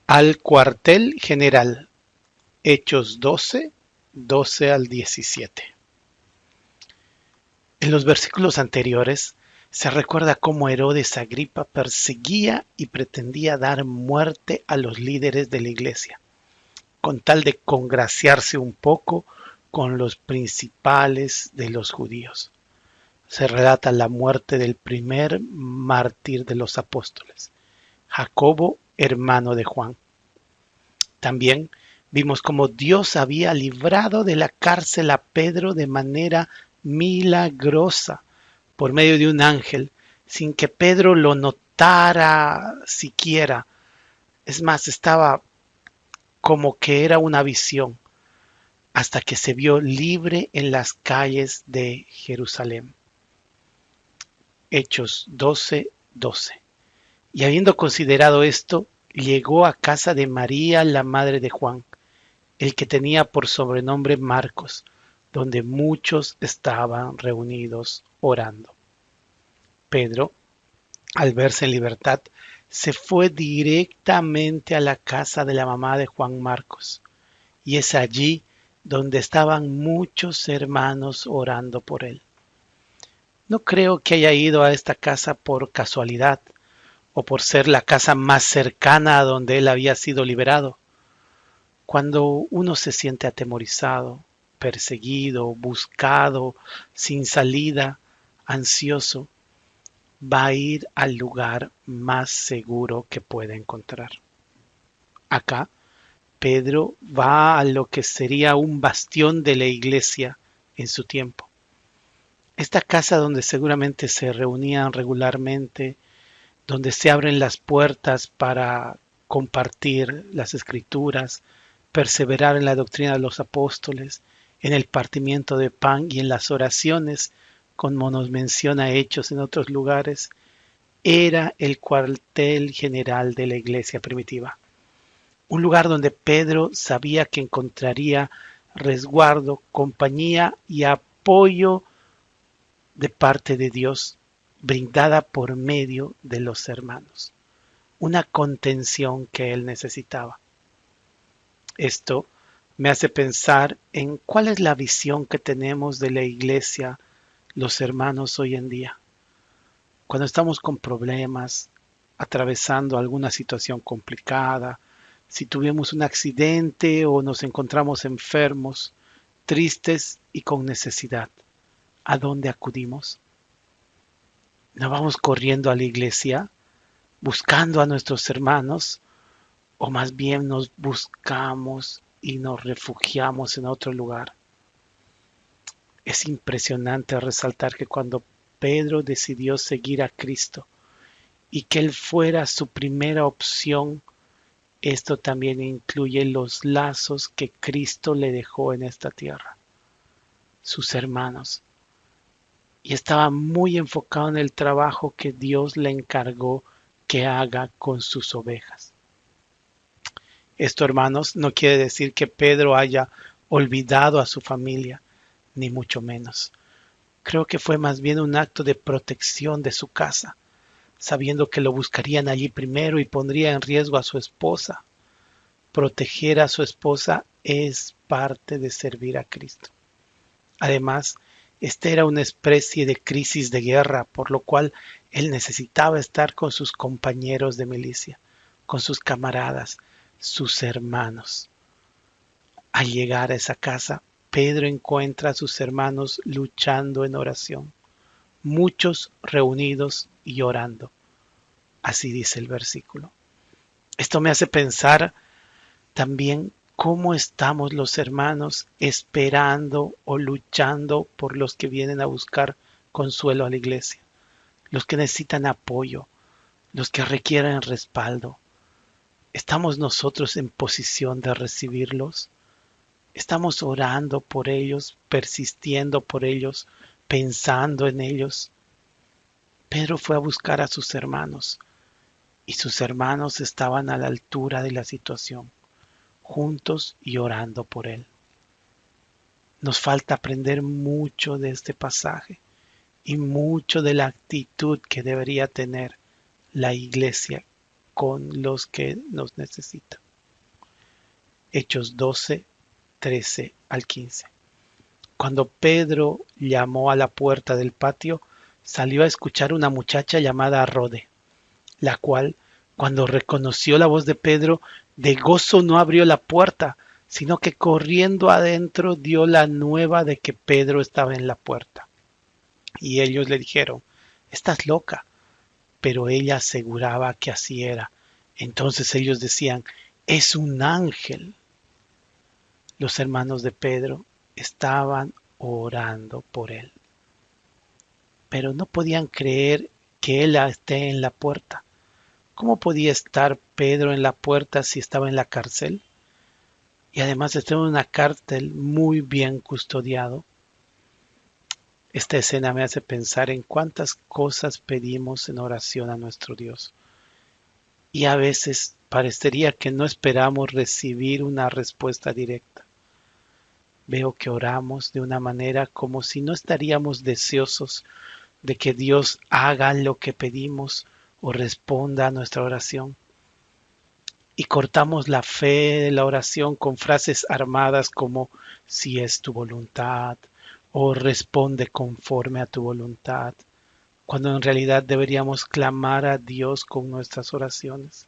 Al cuartel general, Hechos 12, 12 al 17. En los versículos anteriores se recuerda cómo Herodes Agripa perseguía y pretendía dar muerte a los líderes de la iglesia, con tal de congraciarse un poco con los principales de los judíos. Se relata la muerte del primer mártir de los apóstoles, Jacobo, hermano de Juan. También vimos cómo Dios había librado de la cárcel a Pedro de manera milagrosa por medio de un ángel, sin que Pedro lo notara siquiera. Es más, estaba como que era una visión, hasta que se vio libre en las calles de Jerusalén. Hechos 12, 12. Y habiendo considerado esto, llegó a casa de María, la madre de Juan, el que tenía por sobrenombre Marcos, donde muchos estaban reunidos orando. Pedro, al verse en libertad, se fue directamente a la casa de la mamá de Juan Marcos, y es allí donde estaban muchos hermanos orando por él. No creo que haya ido a esta casa por casualidad o por ser la casa más cercana a donde él había sido liberado. Cuando uno se siente atemorizado, perseguido, buscado, sin salida, ansioso, va a ir al lugar más seguro que pueda encontrar. Acá, Pedro va a lo que sería un bastión de la iglesia en su tiempo. Esta casa donde seguramente se reunían regularmente, donde se abren las puertas para compartir las escrituras, perseverar en la doctrina de los apóstoles, en el partimiento de pan y en las oraciones, como nos menciona Hechos en otros lugares, era el cuartel general de la iglesia primitiva. Un lugar donde Pedro sabía que encontraría resguardo, compañía y apoyo de parte de Dios, brindada por medio de los hermanos. Una contención que él necesitaba. Esto me hace pensar en cuál es la visión que tenemos de la iglesia, los hermanos hoy en día. Cuando estamos con problemas, atravesando alguna situación complicada, si tuvimos un accidente o nos encontramos enfermos, tristes y con necesidad, ¿a dónde acudimos? ¿No vamos corriendo a la iglesia, buscando a nuestros hermanos, o más bien nos buscamos y nos refugiamos en otro lugar? Es impresionante resaltar que cuando Pedro decidió seguir a Cristo y que Él fuera su primera opción, esto también incluye los lazos que Cristo le dejó en esta tierra, sus hermanos. Y estaba muy enfocado en el trabajo que Dios le encargó que haga con sus ovejas. Esto, hermanos, no quiere decir que Pedro haya olvidado a su familia, ni mucho menos. Creo que fue más bien un acto de protección de su casa, sabiendo que lo buscarían allí primero y pondría en riesgo a su esposa. Proteger a su esposa es parte de servir a Cristo. Además, esta era una especie de crisis de guerra, por lo cual él necesitaba estar con sus compañeros de milicia, con sus camaradas, sus hermanos. Al llegar a esa casa, Pedro encuentra a sus hermanos luchando en oración, muchos reunidos y orando. Así dice el versículo. Esto me hace pensar también cómo estamos los hermanos esperando o luchando por los que vienen a buscar consuelo a la iglesia, los que necesitan apoyo, los que requieren respaldo. ¿Estamos nosotros en posición de recibirlos? ¿Estamos orando por ellos, persistiendo por ellos, pensando en ellos? Pedro fue a buscar a sus hermanos y sus hermanos estaban a la altura de la situación, juntos y orando por él. Nos falta aprender mucho de este pasaje y mucho de la actitud que debería tener la iglesia con los que nos necesitan. Hechos 12, 13 al 15. Cuando Pedro llamó a la puerta del patio, salió a escuchar una muchacha llamada Rode, la cual, cuando reconoció la voz de Pedro, de gozo no abrió la puerta, sino que corriendo adentro dio la nueva de que Pedro estaba en la puerta. Y ellos le dijeron: «Estás loca». Pero ella aseguraba que así era. Entonces ellos decían: «Es un ángel». Los hermanos de Pedro estaban orando por él, pero no podían creer que él esté en la puerta. ¿Cómo podía estar Pedro en la puerta si estaba en la cárcel? Y además estaba en una cárcel muy bien custodiado. Esta escena me hace pensar en cuántas cosas pedimos en oración a nuestro Dios. Y a veces parecería que no esperamos recibir una respuesta directa. Veo que oramos de una manera como si no estaríamos deseosos de que Dios haga lo que pedimos o responda a nuestra oración. Y cortamos la fe de la oración con frases armadas como «si es tu voluntad» o «responde conforme a tu voluntad», cuando en realidad deberíamos clamar a Dios con nuestras oraciones.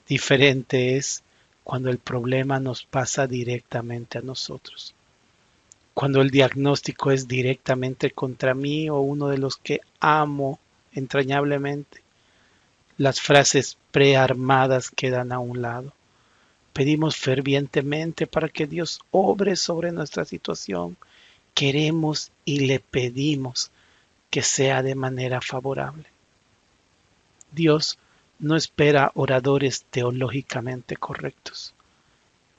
Diferente es cuando el problema nos pasa directamente a nosotros. Cuando el diagnóstico es directamente contra mí o uno de los que amo entrañablemente, las frases prearmadas quedan a un lado. Pedimos fervientemente para que Dios obre sobre nuestra situación. Queremos y le pedimos que sea de manera favorable. Dios no espera oradores teológicamente correctos.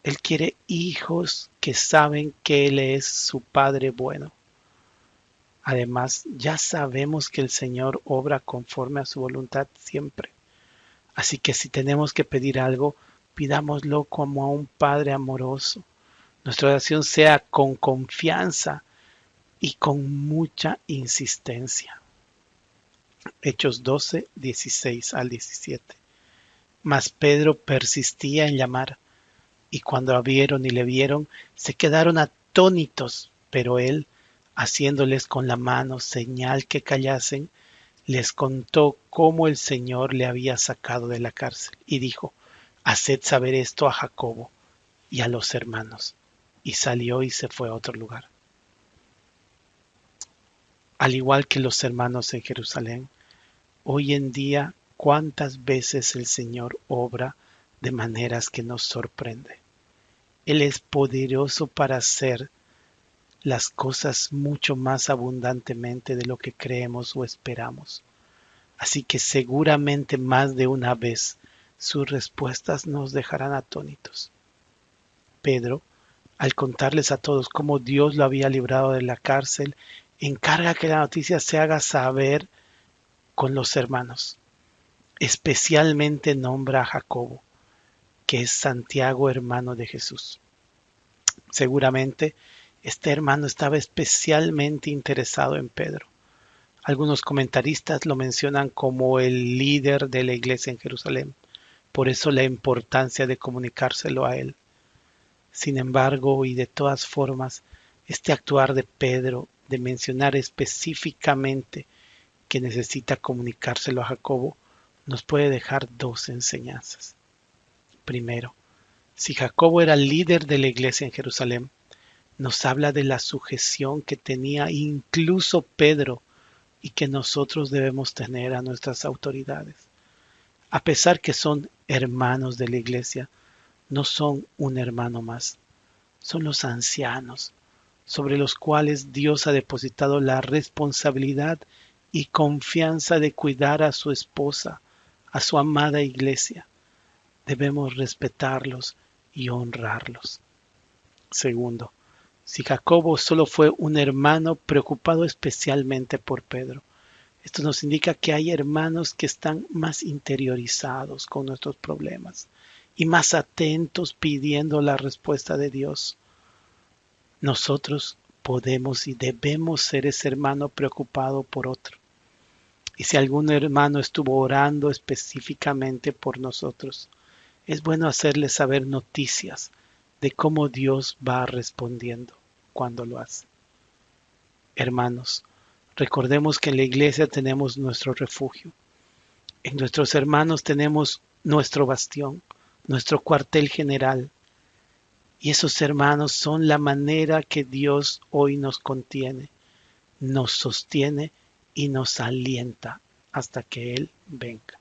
Él quiere hijos que saben que Él es su Padre bueno. Además, ya sabemos que el Señor obra conforme a su voluntad siempre. Así que si tenemos que pedir algo, pidámoslo como a un Padre amoroso. Nuestra oración sea con confianza y con mucha insistencia. Hechos 12, 16 al 17. Mas Pedro persistía en llamar, y cuando abrieron y le vieron, se quedaron atónitos, pero él, haciéndoles con la mano señal que callasen, les contó cómo el Señor le había sacado de la cárcel, y dijo: «Haced saber esto a Jacobo y a los hermanos». Y salió y se fue a otro lugar. Al igual que los hermanos en Jerusalén, hoy en día, ¿cuántas veces el Señor obra de maneras que nos sorprende? Él es poderoso para hacer las cosas mucho más abundantemente de lo que creemos o esperamos. Así que seguramente más de una vez sus respuestas nos dejarán atónitos. Pedro, al contarles a todos cómo Dios lo había librado de la cárcel, encarga que la noticia se haga saber con los hermanos. Especialmente nombra a Jacobo, que es Santiago, hermano de Jesús. Seguramente este hermano estaba especialmente interesado en Pedro. Algunos comentaristas lo mencionan como el líder de la iglesia en Jerusalén, por eso la importancia de comunicárselo a él. Sin embargo, y de todas formas, este actuar de Pedro de mencionar específicamente que necesita comunicárselo a Jacobo nos puede dejar dos enseñanzas. Primero, si Jacobo era el líder de la iglesia en Jerusalén, nos habla de la sujeción que tenía incluso Pedro y que nosotros debemos tener a nuestras autoridades. A pesar que son hermanos de la iglesia, no son un hermano más. Son los ancianos, sobre los cuales Dios ha depositado la responsabilidad y confianza de cuidar a su esposa, a su amada iglesia. Debemos respetarlos y honrarlos. Segundo, si Jacobo solo fue un hermano preocupado especialmente por Pedro, esto nos indica que hay hermanos que están más interiorizados con nuestros problemas y más atentos pidiendo la respuesta de Dios. Nosotros podemos y debemos ser ese hermano preocupado por otro. Y si algún hermano estuvo orando específicamente por nosotros, es bueno hacerle saber noticias de cómo Dios va respondiendo cuando lo hace. Hermanos, recordemos que en la iglesia tenemos nuestro refugio. En nuestros hermanos tenemos nuestro bastión, nuestro cuartel general. Y esos hermanos son la manera que Dios hoy nos contiene, nos sostiene y nos alienta hasta que Él venga.